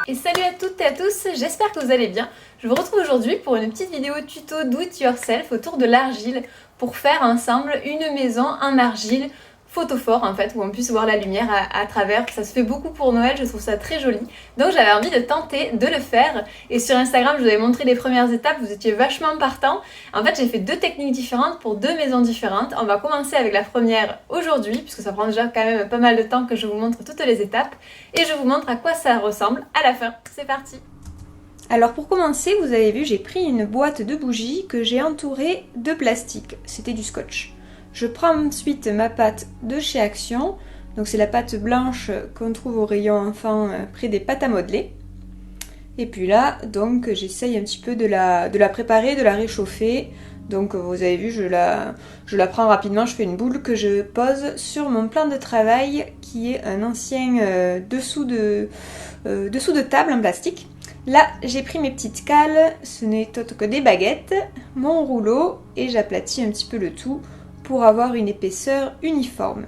Et salut à toutes et à tous, j'espère que vous allez bien. Je vous retrouve aujourd'hui pour une petite vidéo tuto do it yourself autour de l'argile pour faire ensemble une maison en argile photophore en fait, où on puisse voir la lumière à travers. Ça se fait beaucoup pour Noël, je trouve ça très joli. Donc j'avais envie de tenter de le faire et sur Instagram je vous avais montré les premières étapes, vous étiez vachement partants. En fait j'ai fait deux techniques différentes pour deux maisons différentes. On va commencer avec la première aujourd'hui puisque ça prend déjà quand même pas mal de temps que je vous montre toutes les étapes et je vous montre à quoi ça ressemble à la fin. C'est parti! Alors pour commencer, vous avez vu, j'ai pris une boîte de bougies que j'ai entourée de plastique. C'était du scotch. Je prends ensuite ma pâte de chez Action. Donc c'est la pâte blanche qu'on trouve au rayon enfant près des pâtes à modeler. Et puis là, donc j'essaye un petit peu de la préparer, de la réchauffer. Donc vous avez vu, je la prends rapidement, je fais une boule que je pose sur mon plan de travail qui est un ancien dessous de table en plastique. Là, j'ai pris mes petites cales, ce n'est autre que des baguettes, mon rouleau et j'aplatis un petit peu le tout pour avoir une épaisseur uniforme.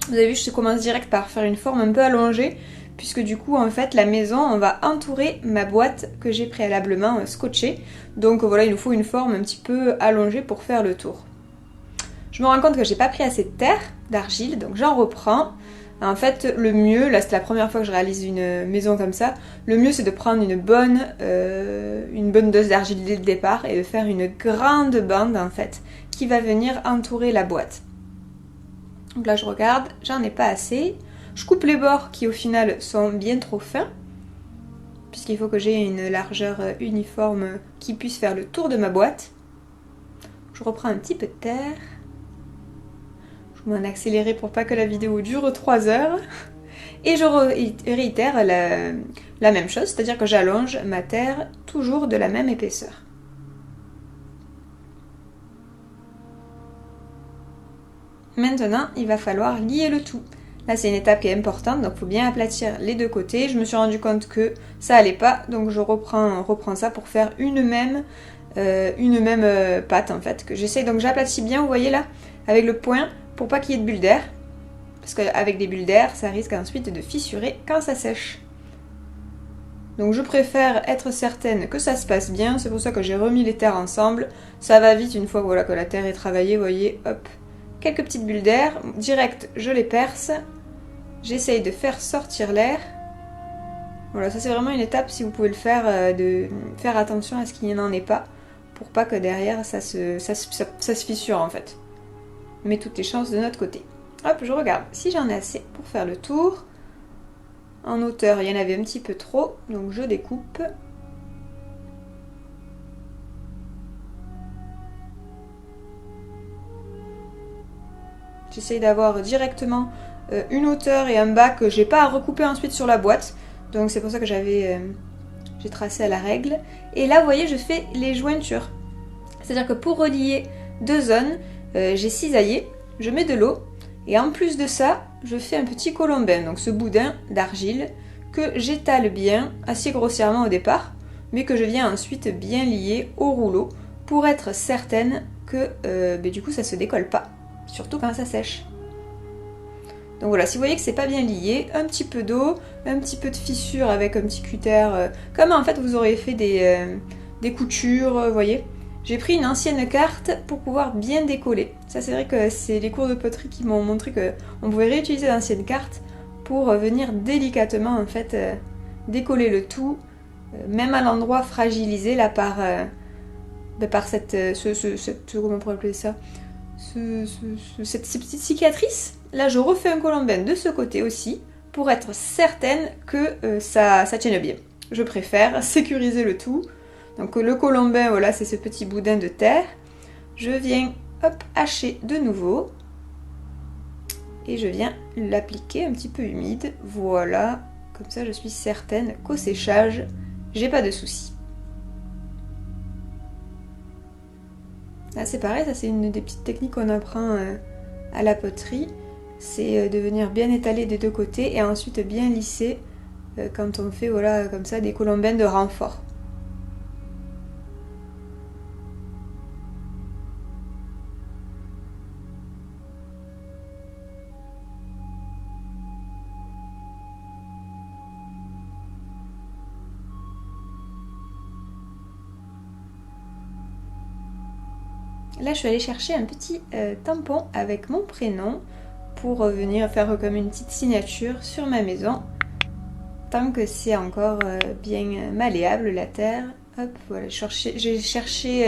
Vous avez vu, je commence direct par faire une forme un peu allongée puisque du coup, en fait, la maison, on va entourer ma boîte que j'ai préalablement scotchée. Donc voilà, il nous faut une forme un petit peu allongée pour faire le tour. Je me rends compte que j'ai pas pris assez de terre, d'argile, donc j'en reprends. En fait, le mieux, là c'est la première fois que je réalise une maison comme ça, le mieux c'est de prendre une bonne dose d'argile dès le départ et de faire une grande bande en fait qui va venir entourer la boîte. Donc là je regarde, j'en ai pas assez. Je coupe les bords qui au final sont bien trop fins puisqu'il faut que j'ai une largeur uniforme qui puisse faire le tour de ma boîte. Je reprends un petit peu de terre. Je vais m'en accélérer pour pas que la vidéo dure 3 heures. Et je réitère la même chose, c'est-à-dire que j'allonge ma terre toujours de la même épaisseur. Maintenant, il va falloir lier le tout. Là, c'est une étape qui est importante, donc il faut bien aplatir les deux côtés. Je me suis rendu compte que ça allait pas, donc je reprends ça pour faire une même pâte en fait. Que j'essaye, donc j'aplatis bien, vous voyez là, avec le poing, pour pas qu'il y ait de bulles d'air. Parce qu'avec des bulles d'air, ça risque ensuite de fissurer quand ça sèche. Donc je préfère être certaine que ça se passe bien, c'est pour ça que j'ai remis les terres ensemble. Ça va vite une fois voilà, que la terre est travaillée, vous voyez, hop. Quelques petites bulles d'air, direct je les perce. J'essaye de faire sortir l'air. Voilà, ça c'est vraiment une étape, si vous pouvez le faire, de faire attention à ce qu'il n'y en ait pas, pour pas que derrière ça se fissure en fait. Mais toutes les chances de notre côté. Hop, je regarde si j'en ai assez pour faire le tour. En hauteur, il y en avait un petit peu trop, donc je découpe. J'essaye d'avoir directement une hauteur et un bas que j'ai pas à recouper ensuite sur la boîte. Donc c'est pour ça que j'ai tracé à la règle. Et là, vous voyez, je fais les jointures. C'est-à-dire que pour relier deux zones, j'ai cisaillé, je mets de l'eau. Et en plus de ça, je fais un petit colombin, donc ce boudin d'argile que j'étale bien, assez grossièrement au départ, mais que je viens ensuite bien lier au rouleau pour être certaine que du coup ça se décolle pas, surtout quand ça sèche. Donc voilà, si vous voyez que c'est pas bien lié, un petit peu d'eau, un petit peu de fissure avec un petit cutter, comme en fait vous auriez fait des coutures, vous voyez. J'ai pris une ancienne carte pour pouvoir bien décoller. Ça c'est vrai que c'est les cours de poterie qui m'ont montré qu'on pouvait réutiliser l'ancienne carte pour venir délicatement en fait décoller le tout, même à l'endroit fragilisé là par cette comment on pourrait appeler ça, cette petite cicatrice. Là je refais un colombin de ce côté aussi pour être certaine que ça tienne bien. Je préfère sécuriser le tout. Donc le colombin, voilà, c'est ce petit boudin de terre. Je viens, hop, hacher de nouveau. Et je viens l'appliquer un petit peu humide. Voilà, comme ça je suis certaine qu'au séchage, j'ai pas de soucis. Là c'est pareil, ça c'est une des petites techniques qu'on apprend à la poterie. C'est de venir bien étaler des deux côtés et ensuite bien lisser quand on fait voilà, comme ça des colombins de renfort. Là, je suis allée chercher un petit tampon avec mon prénom pour venir faire comme une petite signature sur ma maison. Tant que c'est encore bien malléable la terre. Hop, voilà, j'ai cherché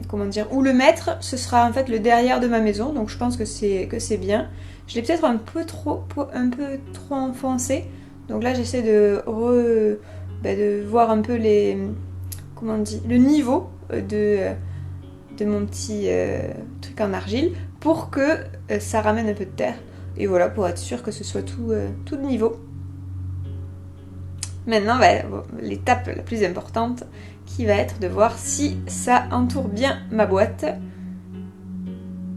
comment dire, où le mettre. Ce sera en fait le derrière de ma maison, donc je pense que c'est bien. Je l'ai peut-être un peu trop enfoncé. Donc là, j'essaie de voir un peu comment on dit, le niveau de mon petit truc en argile pour que ça ramène un peu de terre. Et voilà, pour être sûr que ce soit tout de niveau. Maintenant, l'étape la plus importante qui va être de voir si ça entoure bien ma boîte.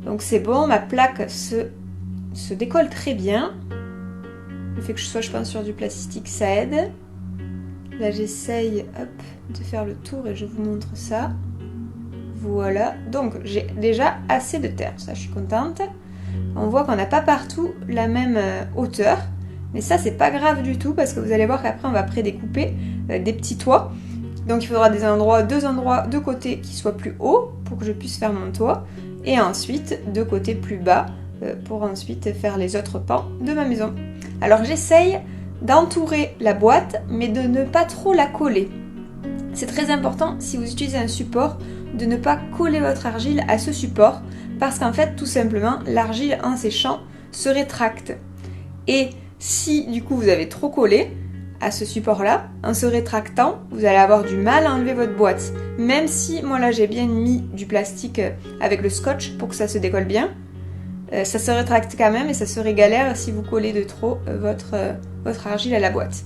Donc c'est bon, ma plaque se décolle très bien. Le fait que je sois, je pense, sur du plastique, ça aide. Là, j'essaye de faire le tour et je vous montre ça. Voilà, donc j'ai déjà assez de terre, ça je suis contente. On voit qu'on n'a pas partout la même hauteur. Mais ça, c'est pas grave du tout parce que vous allez voir qu'après, on va prédécouper des petits toits. Donc, il faudra deux endroits de côté qui soient plus hauts pour que je puisse faire mon toit. Et ensuite, deux côtés plus bas pour ensuite faire les autres pans de ma maison. Alors, j'essaye d'entourer la boîte, mais de ne pas trop la coller. C'est très important, si vous utilisez un support, de ne pas coller votre argile à ce support parce qu'en fait, tout simplement, l'argile en séchant se rétracte. Et si du coup vous avez trop collé à ce support là, en se rétractant, vous allez avoir du mal à enlever votre boîte. Même si moi là j'ai bien mis du plastique avec le scotch pour que ça se décolle bien, ça se rétracte quand même et ça serait galère si vous collez de trop votre argile à la boîte.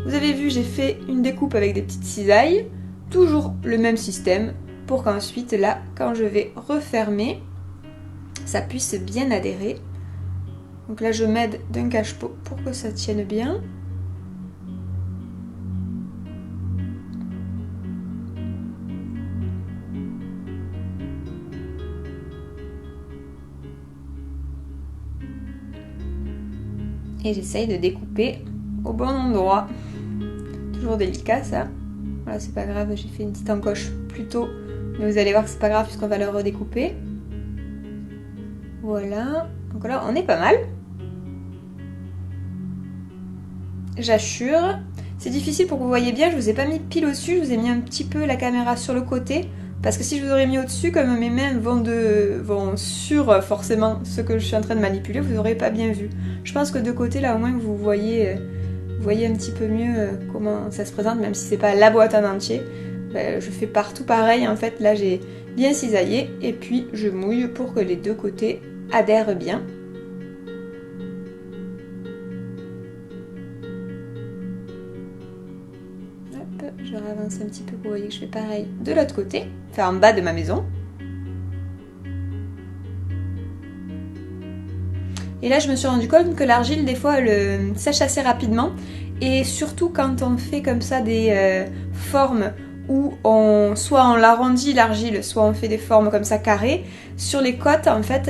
Vous avez vu, j'ai fait une découpe avec des petites cisailles, toujours le même système pour qu'ensuite là, quand je vais refermer, ça puisse bien adhérer. Donc là, je m'aide d'un cache-pot pour que ça tienne bien. Et j'essaye de découper au bon endroit. Toujours délicat ça. Voilà, c'est pas grave, j'ai fait une petite encoche plus tôt. Mais vous allez voir que c'est pas grave puisqu'on va le redécouper. Voilà. Donc là, on est pas mal. J'assure. C'est difficile pour que vous voyez bien, je vous ai pas mis pile au-dessus, je vous ai mis un petit peu la caméra sur le côté. Parce que si je vous aurais mis au-dessus, comme mes mains vont sur forcément ce que je suis en train de manipuler, vous n'aurez pas bien vu. Je pense que de côté, là au moins vous voyez un petit peu mieux comment ça se présente, même si c'est pas la boîte en entier. Je fais partout pareil, en fait là j'ai bien cisaillé et puis je mouille pour que les deux côtés adhèrent bien. Je vais avancer un petit peu pour que vous voyez que je fais pareil de l'autre côté, enfin en bas de ma maison. Et là je me suis rendu compte que l'argile des fois elle sèche assez rapidement et surtout quand on fait comme ça des formes où soit on l'arrondit l'argile, soit on fait des formes comme ça carrées, sur les côtes en fait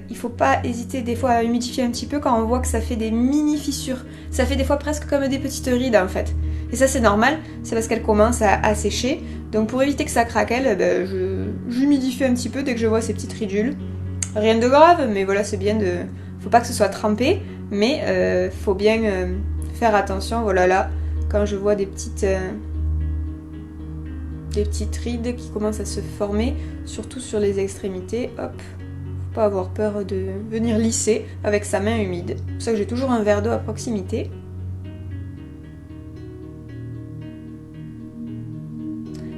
il faut pas hésiter des fois à humidifier un petit peu quand on voit que ça fait des mini fissures. Ça fait des fois presque comme des petites rides en fait. Et ça c'est normal, c'est parce qu'elle commence à sécher. Donc pour éviter que ça craquelle, j'humidifie un petit peu dès que je vois ces petites ridules. Rien de grave, mais voilà, c'est bien de... Faut pas que ce soit trempé, mais faut bien faire attention. Voilà là, quand je vois des petites rides qui commencent à se former, surtout sur les extrémités, hop, faut pas avoir peur de venir lisser avec sa main humide. C'est pour ça que j'ai toujours un verre d'eau à proximité.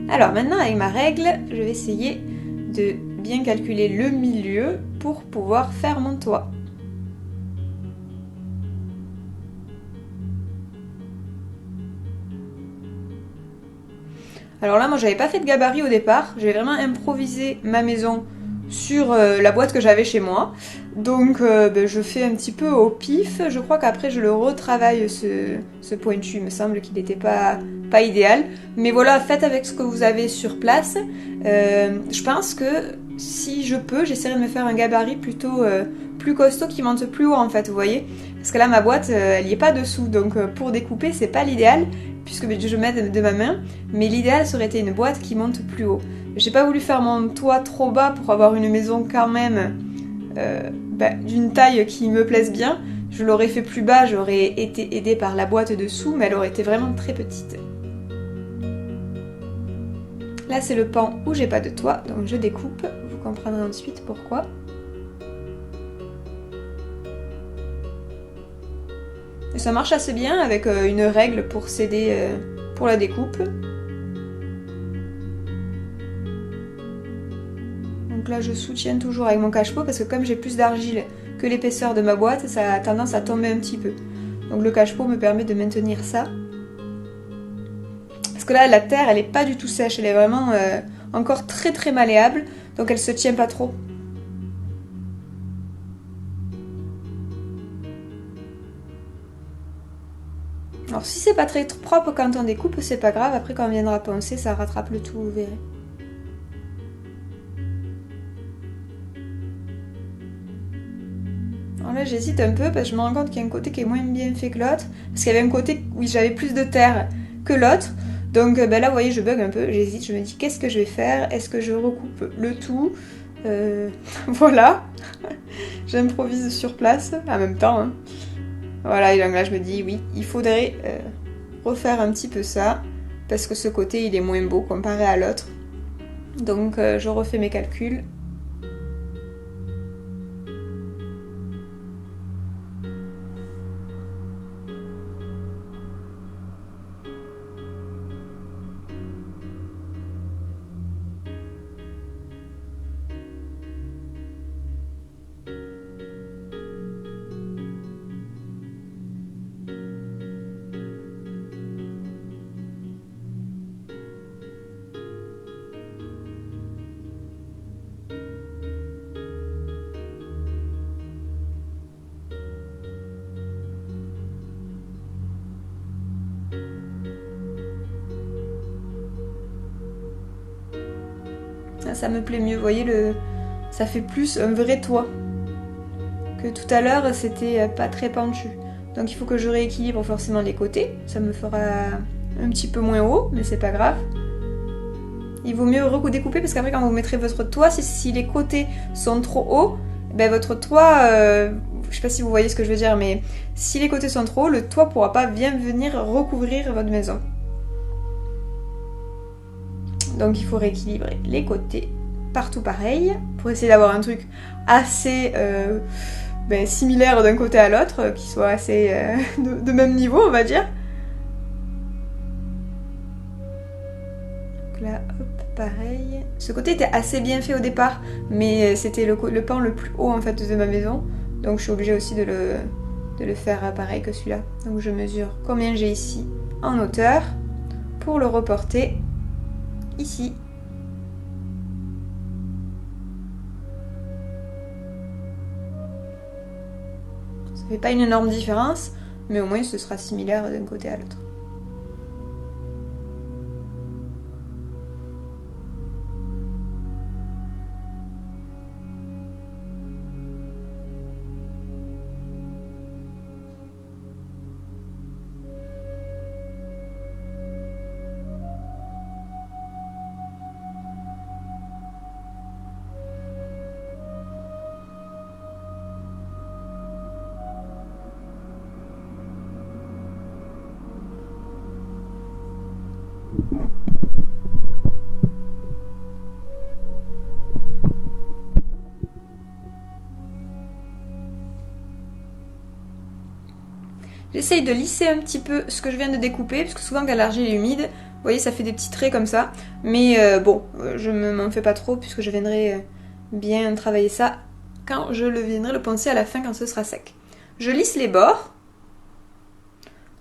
Alors maintenant avec ma règle, je vais essayer de bien calculer le milieu pour pouvoir faire mon toit. Alors là moi j'avais pas fait de gabarit au départ, j'avais vraiment improvisé ma maison sur la boîte que j'avais chez moi. Donc je fais un petit peu au pif, je crois qu'après je le retravaille ce pointu, il me semble qu'il n'était pas idéal. Mais voilà, faites avec ce que vous avez sur place. Je pense que si je peux, j'essaierai de me faire un gabarit plutôt plus costaud qui monte plus haut en fait, vous voyez. Parce que là ma boîte, elle n'y est pas dessous, donc pour découper c'est pas l'idéal, puisque je m'aide de ma main. Mais l'idéal ça aurait été une boîte qui monte plus haut. J'ai pas voulu faire mon toit trop bas pour avoir une maison quand même d'une taille qui me plaise bien. Je l'aurais fait plus bas, j'aurais été aidée par la boîte dessous, mais elle aurait été vraiment très petite. Là c'est le pan où j'ai pas de toit, donc je découpe, vous comprendrez ensuite pourquoi. Et ça marche assez bien avec une règle pour s'aider pour la découpe. Donc là je soutiens toujours avec mon cache-pot parce que comme j'ai plus d'argile que l'épaisseur de ma boîte, ça a tendance à tomber un petit peu. Donc le cache-pot me permet de maintenir ça. Parce que là la terre elle est pas du tout sèche, elle est vraiment encore très très malléable, donc elle se tient pas trop. Alors si c'est pas très propre quand on découpe, c'est pas grave, après quand on viendra poncer, ça rattrape le tout, vous verrez. Alors là j'hésite un peu parce que je me rends compte qu'il y a un côté qui est moins bien fait que l'autre, parce qu'il y avait un côté où j'avais plus de terre que l'autre, donc là vous voyez je bug un peu, j'hésite, je me dis qu'est-ce que je vais faire, est-ce que je recoupe le tout voilà, j'improvise sur place en même temps, hein. Voilà, et donc là je me dis oui, il faudrait refaire un petit peu ça, parce que ce côté il est moins beau comparé à l'autre. Donc je refais mes calculs. Ça me plaît mieux, vous voyez, ça fait plus un vrai toit. Que tout à l'heure, c'était pas très penchu. Donc il faut que je rééquilibre forcément les côtés. Ça me fera un petit peu moins haut, mais c'est pas grave. Il vaut mieux redécouper parce qu'après quand vous mettrez votre toit, si les côtés sont trop hauts, ben votre toit, je sais pas si vous voyez ce que je veux dire, mais si les côtés sont trop hauts, le toit pourra pas bien venir recouvrir votre maison. Donc il faut rééquilibrer les côtés, partout pareil, pour essayer d'avoir un truc assez similaire d'un côté à l'autre, qui soit assez de même niveau on va dire. Donc là, hop, pareil. Ce côté était assez bien fait au départ, mais c'était le pan le plus haut en fait de ma maison, donc je suis obligée aussi de le faire pareil que celui-là. Donc je mesure combien j'ai ici en hauteur pour le reporter ici. Ça fait pas une énorme différence, mais au moins ce sera similaire d'un côté à l'autre. J'essaye de lisser un petit peu ce que je viens de découper, parce que souvent quand l'argile est humide, vous voyez ça fait des petits traits comme ça. Mais je m'en fais pas trop puisque je viendrai bien travailler ça quand je viendrai le poncer à la fin quand ce sera sec. Je lisse les bords,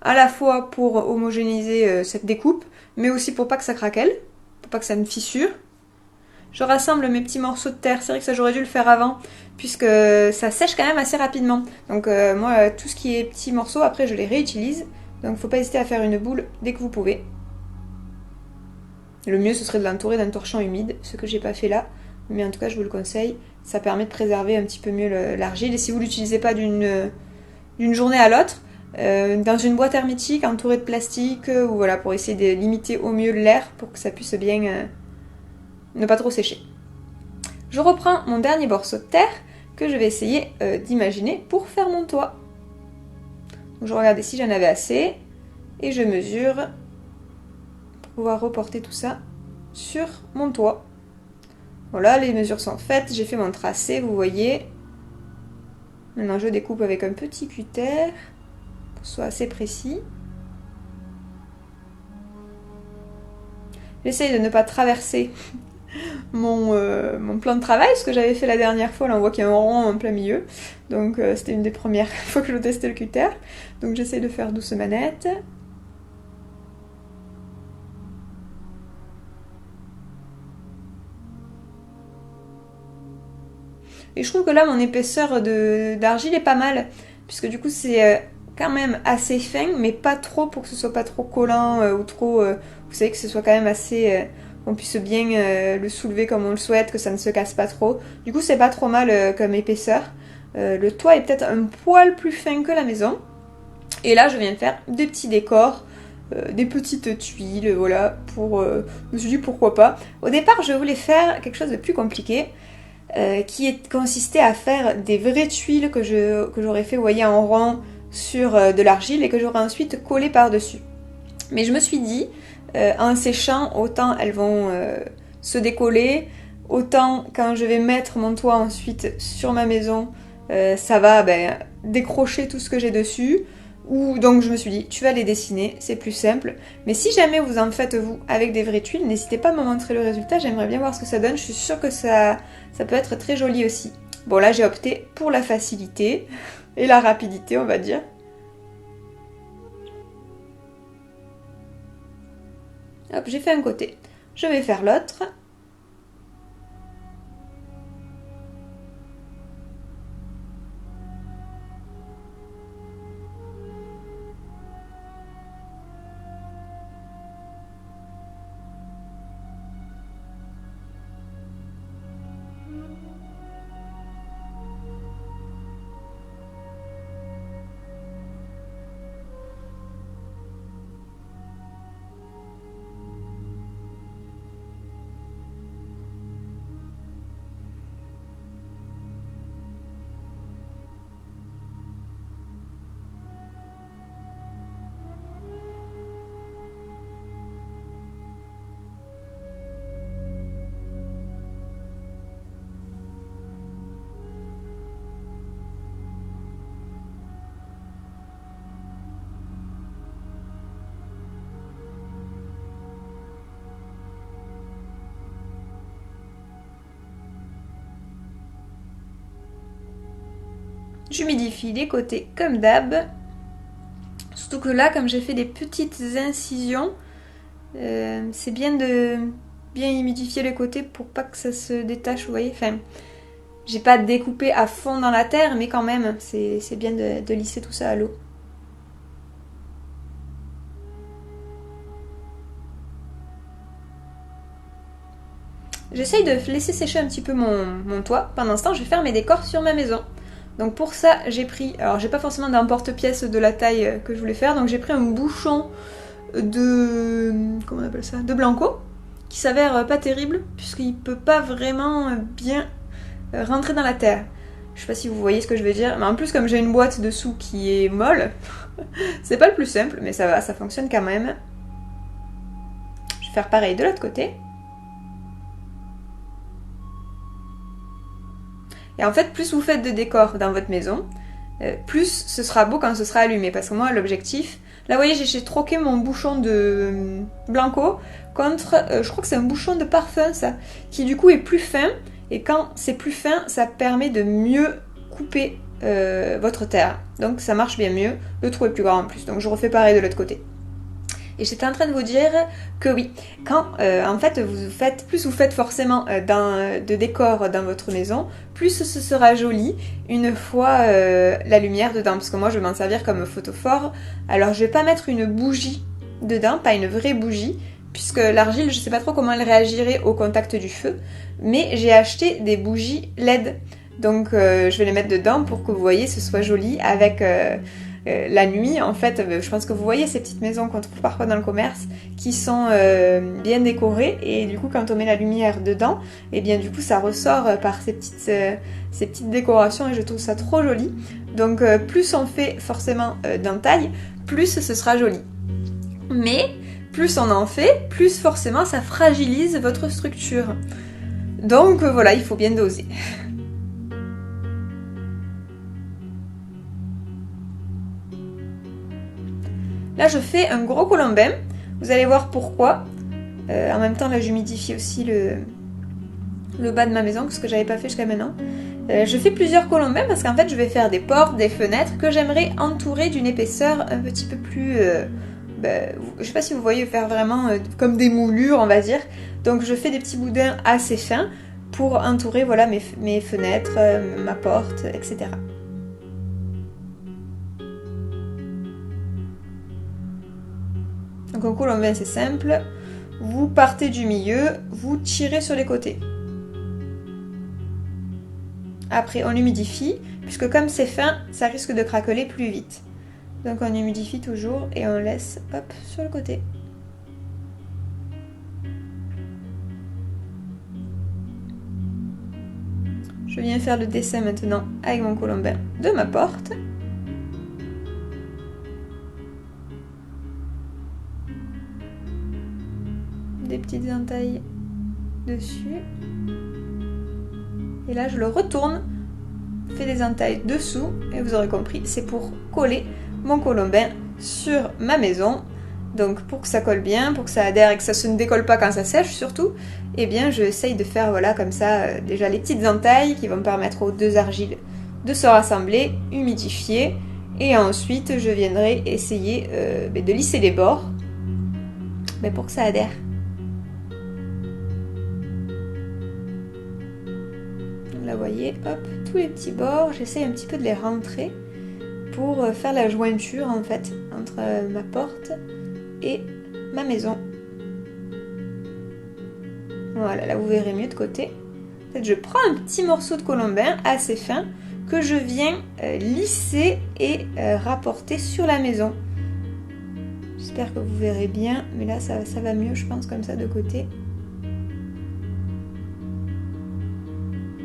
à la fois pour homogénéiser cette découpe, mais aussi pour pas que ça craquelle, pour pas que ça me fissure. Je rassemble mes petits morceaux de terre, c'est vrai que ça j'aurais dû le faire avant, puisque ça sèche quand même assez rapidement. Donc moi, tout ce qui est petits morceaux, après je les réutilise. Donc faut pas hésiter à faire une boule dès que vous pouvez. Le mieux ce serait de l'entourer d'un torchon humide, ce que j'ai pas fait là, mais en tout cas je vous le conseille. Ça permet de préserver un petit peu mieux l'argile, et si vous l'utilisez pas d'une journée à l'autre, dans une boîte hermétique entourée de plastique, ou voilà, pour essayer de limiter au mieux l'air, pour que ça puisse bien ne pas trop sécher. Je reprends mon dernier morceau de terre que je vais essayer d'imaginer pour faire mon toit. Donc, je regardais si j'en avais assez et je mesure pour pouvoir reporter tout ça sur mon toit. Voilà, les mesures sont faites, j'ai fait mon tracé, vous voyez. Maintenant je découpe avec un petit cutter pour que ce soit assez précis. J'essaye de ne pas traverser mon plan de travail, ce que j'avais fait la dernière fois. Là on voit qu'il y a un rond en plein milieu, donc c'était une des premières fois que je testais le cutter, donc j'essaye de faire douce manette. Et je trouve que là mon épaisseur d'argile est pas mal, puisque du coup c'est quand même assez fin, mais pas trop pour que ce soit pas trop collant ou trop... vous savez, que ce soit quand même assez... qu'on puisse bien le soulever comme on le souhaite, que ça ne se casse pas trop. Du coup c'est pas trop mal comme épaisseur. Le toit est peut-être un poil plus fin que la maison. Et là je viens de faire des petits décors, des petites tuiles, voilà, pour... je me suis dit pourquoi pas. Au départ je voulais faire quelque chose de plus compliqué, qui consistait à faire des vraies tuiles que j'aurais fait, vous voyez, en rond sur de l'argile et que j'aurais ensuite collé par-dessus. Mais je me suis dit, en séchant, autant elles vont se décoller, autant quand je vais mettre mon toit ensuite sur ma maison, ça va décrocher tout ce que j'ai dessus. Donc je me suis dit, tu vas les dessiner, c'est plus simple. Mais si jamais vous en faites vous avec des vraies tuiles, n'hésitez pas à me montrer le résultat, j'aimerais bien voir ce que ça donne. Je suis sûre que ça peut être très joli aussi. Bon là j'ai opté pour la facilité et la rapidité, on va dire. Hop, j'ai fait un côté. Je vais faire l'autre. J'humidifie les côtés comme d'hab. Surtout que là, comme j'ai fait des petites incisions, c'est bien de bien humidifier les côtés pour pas que ça se détache, vous voyez. Enfin, j'ai pas découpé à fond dans la terre, mais quand même, c'est bien de lisser tout ça à l'eau. J'essaye de laisser sécher un petit peu mon toit. Pendant ce temps, je vais faire mes décors sur ma maison. Donc pour ça, j'ai pris... Alors, j'ai pas forcément d'un porte-pièce de la taille que je voulais faire. Donc j'ai pris un bouchon de... Comment on appelle ça? De Blanco. Qui s'avère pas terrible, puisqu'il peut pas vraiment bien rentrer dans la terre. Je sais pas si vous voyez ce que je veux dire. Mais en plus, comme j'ai une boîte dessous qui est molle, c'est pas le plus simple, mais ça va, ça fonctionne quand même. Je vais faire pareil de l'autre côté. Et en fait, plus vous faites de décors dans votre maison, plus ce sera beau quand ce sera allumé. Parce que moi, l'objectif... Là, vous voyez, j'ai troqué mon bouchon de Blanco contre... je crois que c'est un bouchon de parfum, ça. Qui, du coup, est plus fin. Et quand c'est plus fin, ça permet de mieux couper votre terre. Donc, ça marche bien mieux. Le trou est plus grand en plus. Donc, je refais pareil de l'autre côté. Et j'étais en train de vous dire que oui, quand en fait plus vous faites forcément de décor dans votre maison, plus ce sera joli une fois la lumière dedans. Parce que moi je vais m'en servir comme photophore. Alors je vais pas mettre une bougie dedans, pas une vraie bougie, puisque l'argile je sais pas trop comment elle réagirait au contact du feu. Mais j'ai acheté des bougies LED. Donc je vais les mettre dedans pour que vous voyez ce soit joli avec... la nuit, en fait, je pense que vous voyez ces petites maisons qu'on trouve parfois dans le commerce qui sont bien décorées et du coup quand on met la lumière dedans, et bien du coup ça ressort par ces petites décorations et je trouve ça trop joli. Donc plus on fait forcément d'entaille, plus ce sera joli. Mais plus on en fait, plus forcément ça fragilise votre structure. Donc voilà, il faut bien doser. Là je fais un gros colombin, vous allez voir pourquoi. En même temps là j'humidifie aussi le bas de ma maison, ce que j'avais pas fait jusqu'à maintenant. Je fais plusieurs colombins parce qu'en fait je vais faire des portes, des fenêtres que j'aimerais entourer d'une épaisseur un petit peu plus... je sais pas si vous voyez faire vraiment comme des moulures on va dire. Donc je fais des petits boudins assez fins pour entourer voilà, mes fenêtres, ma porte, etc. Donc un colombin c'est simple, vous partez du milieu, vous tirez sur les côtés. Après on l'humidifie, puisque comme c'est fin, ça risque de craqueler plus vite. Donc on humidifie toujours et on laisse hop sur le côté. Je viens faire le dessin maintenant avec mon colombin de ma porte. Des petites entailles dessus. Et là je le retourne, fais des entailles dessous et vous aurez compris, c'est pour coller mon colombin sur ma maison. Donc pour que ça colle bien, pour que ça adhère et que ça ne décolle pas quand ça sèche surtout, eh bien j'essaye de faire voilà comme ça déjà les petites entailles qui vont permettre aux deux argiles de se rassembler, humidifier et ensuite je viendrai essayer de lisser les bords pour que ça adhère. Là vous voyez, hop, tous les petits bords, j'essaye un petit peu de les rentrer pour faire la jointure en fait entre ma porte et ma maison. Voilà, là vous verrez mieux de côté. En fait, je prends un petit morceau de colombin assez fin que je viens lisser et rapporter sur la maison. J'espère que vous verrez bien, mais là ça va mieux je pense comme ça de côté.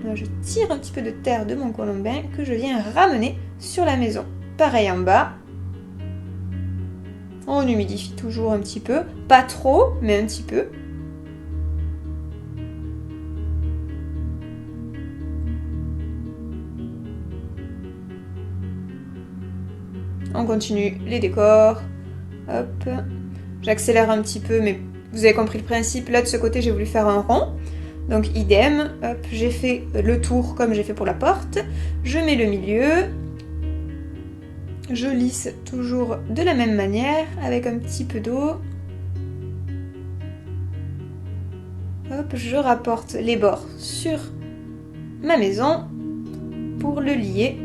Là, je tire un petit peu de terre de mon colombin que je viens ramener sur la maison. Pareil en bas. On humidifie toujours un petit peu, pas trop, mais un petit peu. On continue les décors. Hop. J'accélère un petit peu, mais vous avez compris le principe. Là, de ce côté, j'ai voulu faire un rond. Donc, idem. Hop, j'ai fait le tour comme j'ai fait pour la porte. Je mets le milieu. Je lisse toujours de la même manière, avec un petit peu d'eau. Hop, je rapporte les bords sur ma maison pour le lier.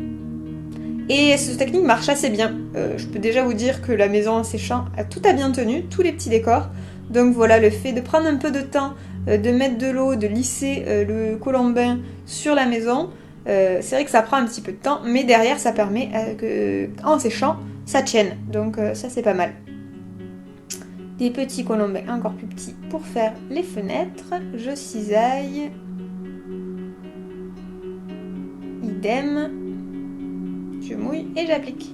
Et cette technique marche assez bien. Je peux déjà vous dire que la maison en séchant, tout a bien tenu, tous les petits décors. Donc voilà, le fait de prendre un peu de temps, de mettre de l'eau, de lisser le colombin sur la maison, c'est vrai que ça prend un petit peu de temps, mais derrière ça permet que, en séchant, ça tienne. Donc ça c'est pas mal. Des petits colombins encore plus petits pour faire les fenêtres. Je cisaille. Idem. Je mouille et j'applique.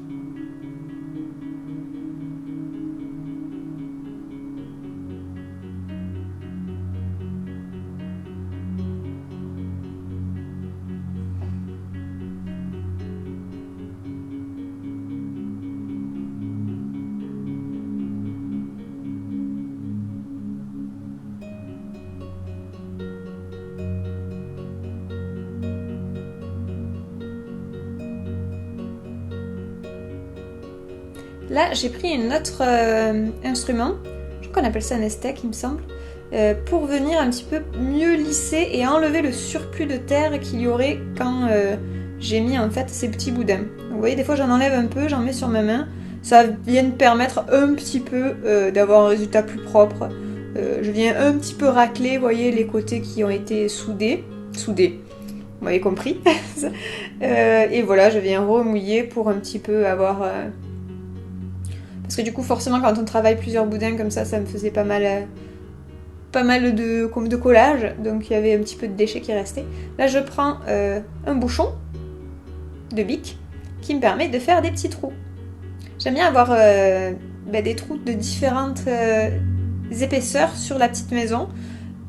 Là, j'ai pris un autre instrument, je crois qu'on appelle ça un estec, il me semble, pour venir un petit peu mieux lisser et enlever le surplus de terre qu'il y aurait quand j'ai mis en fait ces petits boudins. Donc, vous voyez, des fois j'en enlève un peu, j'en mets sur ma main, ça vient me permettre un petit peu d'avoir un résultat plus propre. Je viens un petit peu racler, vous voyez, les côtés qui ont été soudés, vous m'avez compris. Et voilà, je viens remouiller pour un petit peu avoir Parce que du coup, forcément, quand on travaille plusieurs boudins comme ça me faisait pas mal de collage. Donc il y avait un petit peu de déchets qui restaient. Là, je prends un bouchon de bic qui me permet de faire des petits trous. J'aime bien avoir des trous de différentes épaisseurs sur la petite maison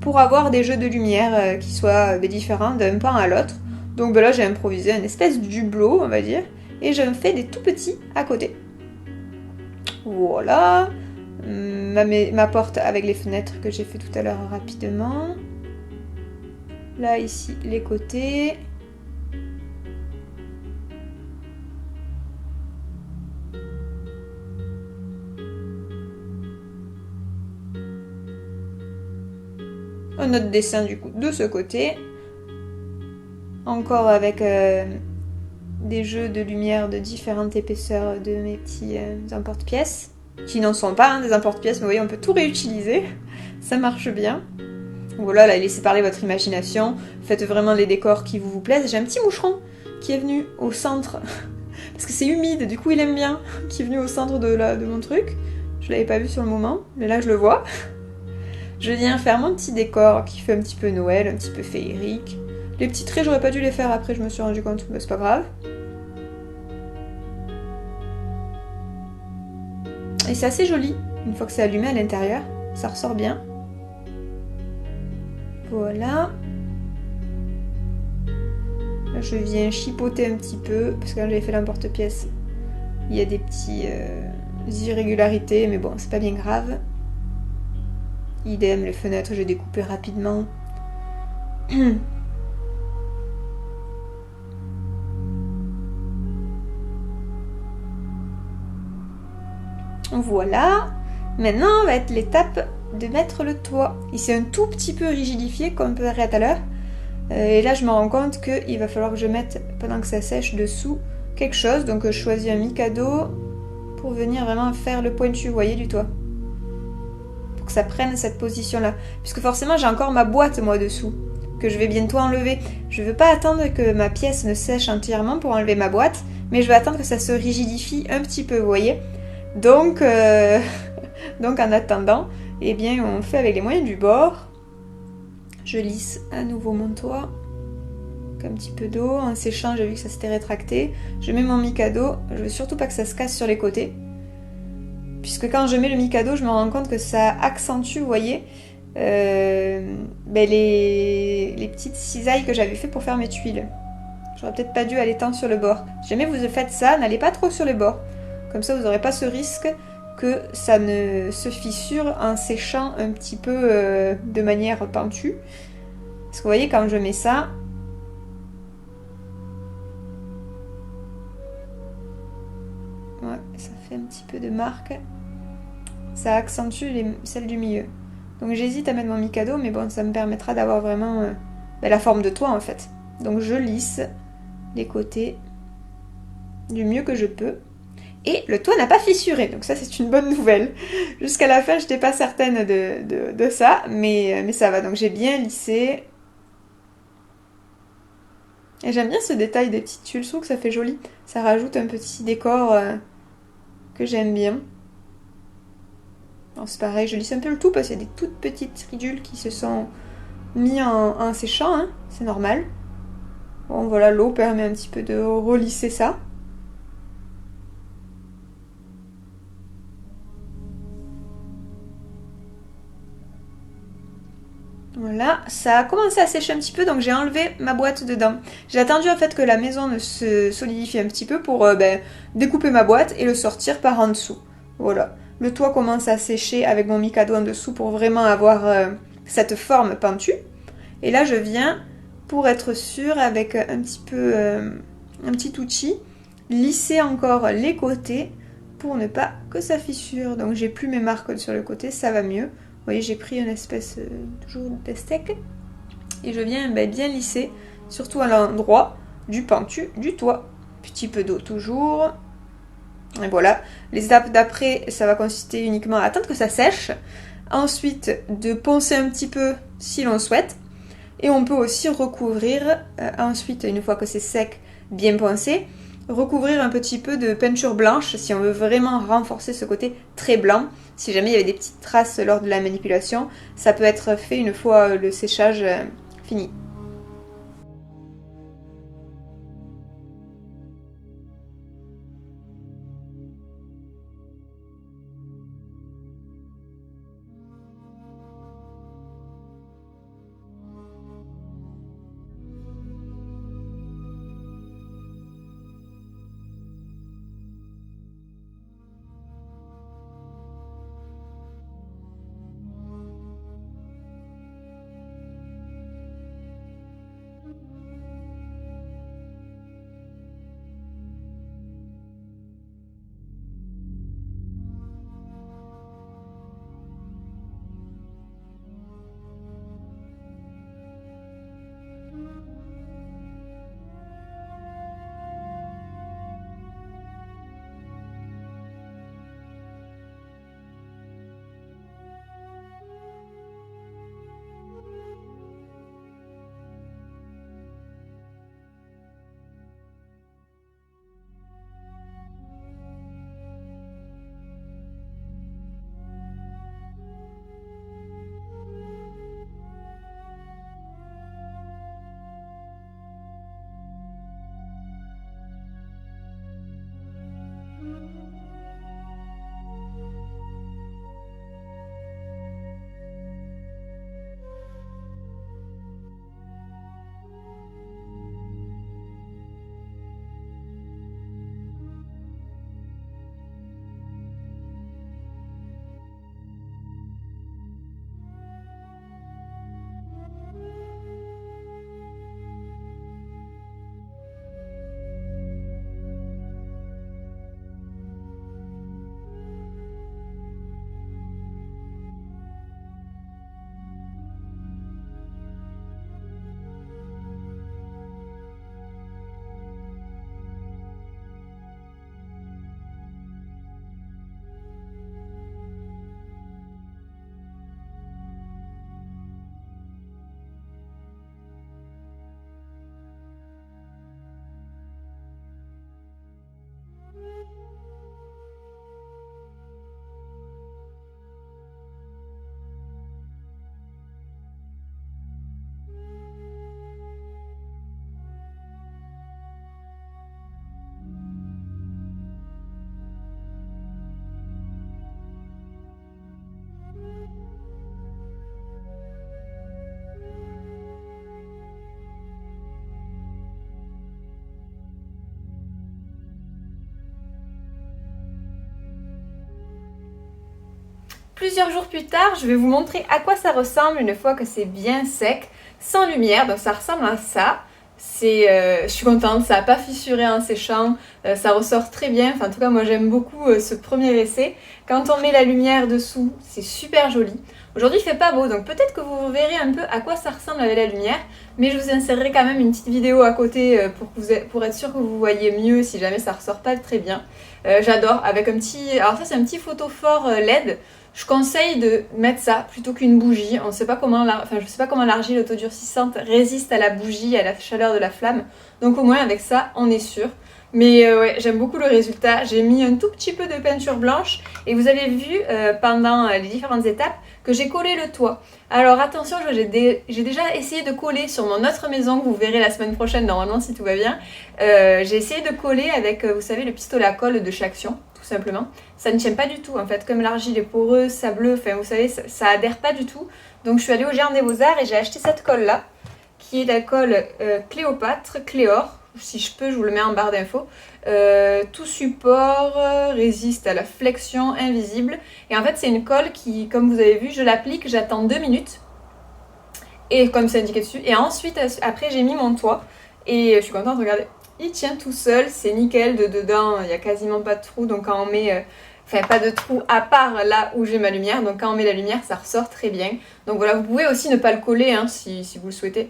pour avoir des jeux de lumière qui soient différents d'un pan à l'autre. Donc là, j'ai improvisé une espèce d'hublot, on va dire, et je me fais des tout petits à côté. Voilà. Ma porte avec les fenêtres que j'ai fait tout à l'heure rapidement. Là, ici, les côtés. Un autre dessin du coup de ce côté. Encore avec des jeux de lumière de différentes épaisseurs de mes petits emporte-pièces. Qui n'en sont pas des emporte-pièces, mais vous voyez, on peut tout réutiliser. Ça marche bien. Voilà, là, laissez parler votre imagination. Faites vraiment les décors qui vous plaisent. J'ai un petit moucheron qui est venu au centre. Parce que c'est humide, du coup il aime bien. Qui est venu au centre de mon truc. Je l'avais pas vu sur le moment, mais là je le vois. Je viens faire mon petit décor qui fait un petit peu Noël, un petit peu féerique. Les petits traits, j'aurais pas dû les faire après, je me suis rendu compte, mais c'est pas grave. Et c'est assez joli, une fois que c'est allumé à l'intérieur, ça ressort bien. Voilà. Là, je viens chipoter un petit peu, parce que quand j'avais fait l'emporte-pièce, il y a des petites irrégularités, mais bon, c'est pas bien grave. Idem, les fenêtres, j'ai découpé rapidement. Voilà. Maintenant, on va être l'étape de mettre le toit. Il s'est un tout petit peu rigidifié, comme on peut voir tout à l'heure. Et là, je me rends compte qu'il va falloir que je mette, pendant que ça sèche dessous, quelque chose. Donc, je choisis un Mikado pour venir vraiment faire le pointu, vous voyez, du toit. Pour que ça prenne cette position-là. Puisque forcément, j'ai encore ma boîte, moi, dessous, que je vais bientôt enlever. Je veux pas attendre que ma pièce ne sèche entièrement pour enlever ma boîte, mais je vais attendre que ça se rigidifie un petit peu, vous voyez. Donc, donc en attendant, eh bien, on fait avec les moyens du bord. Je lisse à nouveau mon toit. Avec un petit peu d'eau. En séchant, j'ai vu que ça s'était rétracté. Je mets mon Mikado. Je veux surtout pas que ça se casse sur les côtés. Puisque quand je mets le Mikado, je me rends compte que ça accentue, vous voyez, les petites cisailles que j'avais fait pour faire mes tuiles. J'aurais peut-être pas dû aller tant sur le bord. Si jamais vous faites ça, n'allez pas trop sur les bords. Comme ça, vous n'aurez pas ce risque que ça ne se fissure en séchant un petit peu de manière pentue. Parce que vous voyez, quand je mets ça, ouais, ça fait un petit peu de marque. Ça accentue celles du milieu. Donc j'hésite à mettre mon Mikado, mais bon, ça me permettra d'avoir vraiment la forme de toit en fait. Donc je lisse les côtés du mieux que je peux. Et le toit n'a pas fissuré, donc ça c'est une bonne nouvelle. Jusqu'à la fin, je n'étais pas certaine de ça, mais ça va. Donc j'ai bien lissé. Et j'aime bien ce détail des petites tuiles, je trouve que ça fait joli. Ça rajoute un petit décor que j'aime bien. C'est pareil, je lisse un peu le tout parce qu'il y a des toutes petites ridules qui se sont mis en séchant, hein. C'est normal. Bon voilà, l'eau permet un petit peu de relisser ça. Voilà, ça a commencé à sécher un petit peu, donc j'ai enlevé ma boîte dedans. J'ai attendu en fait que la maison ne se solidifie un petit peu pour découper ma boîte et le sortir par en dessous. Voilà, le toit commence à sécher avec mon Mikado en dessous pour vraiment avoir cette forme pentue. Et là je viens, pour être sûre, avec un petit outil, lisser encore les côtés pour ne pas que ça fissure. Donc j'ai plus mes marques sur le côté, ça va mieux. Vous voyez, j'ai pris une espèce toujours de steak et je viens bien lisser, surtout à l'endroit du pentu du toit. Petit peu d'eau toujours. Et voilà, les étapes d'après, ça va consister uniquement à attendre que ça sèche. Ensuite, de poncer un petit peu si l'on souhaite. Et on peut aussi recouvrir, ensuite, une fois que c'est sec, bien poncé, recouvrir un petit peu de peinture blanche si on veut vraiment renforcer ce côté très blanc. Si jamais il y avait des petites traces lors de la manipulation, ça peut être fait une fois le séchage fini. Plusieurs jours plus tard, je vais vous montrer à quoi ça ressemble une fois que c'est bien sec, sans lumière. Donc ça ressemble à ça. Je suis contente, ça n'a pas fissuré en séchant, ça ressort très bien. Enfin, en tout cas, moi j'aime beaucoup ce premier essai. Quand on met la lumière dessous, c'est super joli. Aujourd'hui, il fait pas beau, donc peut-être que vous verrez un peu à quoi ça ressemble avec la lumière. Mais je vous insérerai quand même une petite vidéo à côté pour être sûr que vous voyez mieux si jamais ça ressort pas très bien. J'adore, avec un petit... Alors ça, c'est un petit photophore LED. Je conseille de mettre ça plutôt qu'une bougie. On sait pas comment je sais pas comment l'argile autodurcissante résiste à la bougie, à la chaleur de la flamme. Donc au moins avec ça, on est sûr. Mais ouais, j'aime beaucoup le résultat. J'ai mis un tout petit peu de peinture blanche et vous avez vu pendant les différentes étapes que j'ai collé le toit. Alors attention, j'ai déjà essayé de coller sur mon autre maison que vous verrez la semaine prochaine normalement si tout va bien. J'ai essayé de coller avec, vous savez, le pistolet à colle de chez Action, tout simplement. Ça ne tient pas du tout en fait, comme l'argile est poreuse, sableuse, enfin vous savez, ça adhère pas du tout. Donc je suis allée au Géant des Beaux-Arts et j'ai acheté cette colle là, qui est la colle Cléopâtre, Cléor. Si je peux, je vous le mets en barre d'infos. Tout support résiste à la flexion invisible. Et en fait, c'est une colle qui, comme vous avez vu, je l'applique, j'attends 2 minutes. Et comme c'est indiqué dessus. Et ensuite, après, j'ai mis mon toit. Et je suis contente, regardez. Il tient tout seul, c'est nickel. Dedans, il n'y a quasiment pas de trou. Donc quand on met... Enfin, pas de trou à part là où j'ai ma lumière. Donc quand on met la lumière, ça ressort très bien. Donc voilà, vous pouvez aussi ne pas le coller hein, si vous le souhaitez.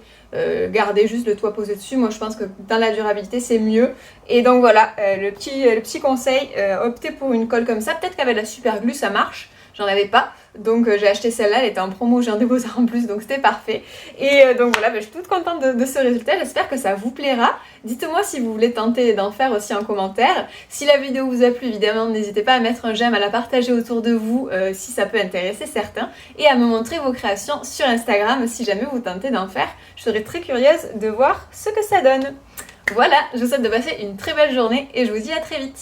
Garder juste le toit posé dessus. Moi, je pense que dans la durabilité, c'est mieux. Et donc voilà, le petit conseil, optez pour une colle comme ça. Peut-être qu'avec la super glue, ça marche. j'en avais pas. Donc j'ai acheté celle-là, elle était en promo, j'ai un déposé en plus, donc c'était parfait. Et donc voilà, je suis toute contente de ce résultat, j'espère que ça vous plaira. Dites-moi si vous voulez tenter d'en faire aussi en commentaire. Si la vidéo vous a plu, évidemment, n'hésitez pas à mettre un j'aime, à la partager autour de vous si ça peut intéresser certains, et à me montrer vos créations sur Instagram si jamais vous tentez d'en faire. Je serais très curieuse de voir ce que ça donne. Voilà, je vous souhaite de passer une très belle journée et je vous dis à très vite.